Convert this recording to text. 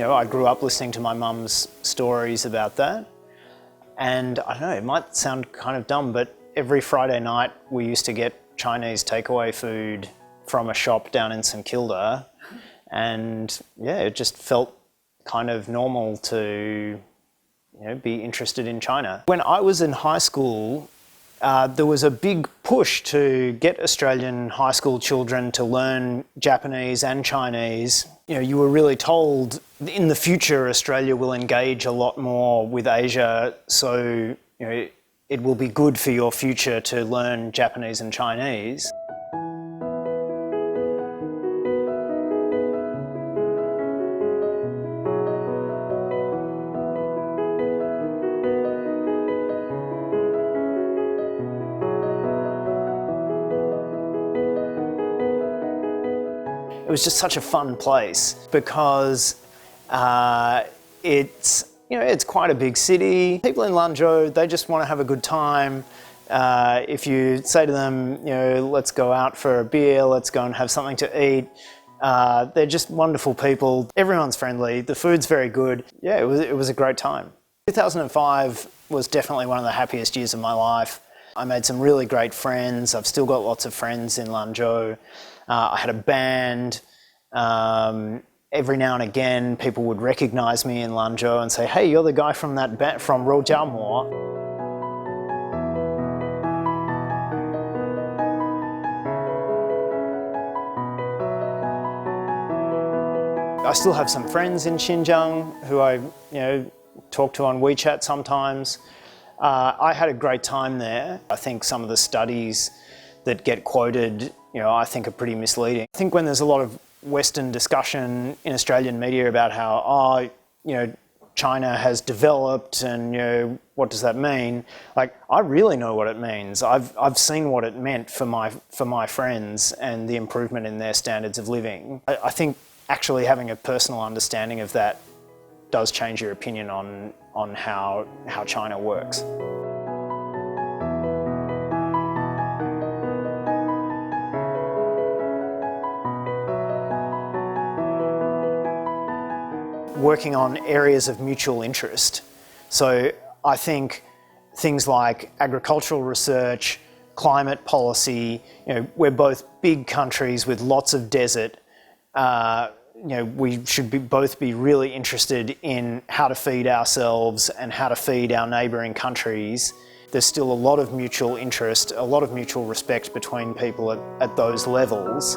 I grew up listening to my mum's stories about that. And I don't know, it might sound kind of dumb, but every Friday night we used to get Chinese takeaway food from a shop down in St Kilda. And yeah, it just felt kind of normal to be interested in China. When I was in high school, there was a big push to get Australian high school children to learn Japanese and Chinese. You were really told in the future Australia will engage a lot more with Asia, so it will be good for your future to learn Japanese and Chinese. It was just such a fun place because it's quite a big city. People in Lanzhou, they just want to have a good time. If you say to them, let's go out for a beer, let's go and have something to eat, they're just wonderful people. Everyone's friendly. The food's very good. Yeah, it was a great time. 2005 was definitely one of the happiest years of my life. I made some really great friends. I've still got lots of friends in Lanzhou. I had a band. Every now and again, people would recognise me in Lanzhou and say, "Hey, you're the guy from that band from Rojiaomo." I still have some friends in Xinjiang who I, talk to on WeChat sometimes. I had a great time there. I think some of the studies that get quoted, I think are pretty misleading. I think when there's a lot of Western discussion in Australian media about how, China has developed and, what does that mean? Like, I really know what it means. I've seen what it meant for my friends and the improvement in their standards of living. I think actually having a personal understanding of that does change your opinion on how China works. Working on areas of mutual interest. So I think things like agricultural research, climate policy, we're both big countries with lots of desert. We should both be really interested in how to feed ourselves and how to feed our neighbouring countries. There's still a lot of mutual interest, a lot of mutual respect between people at those levels.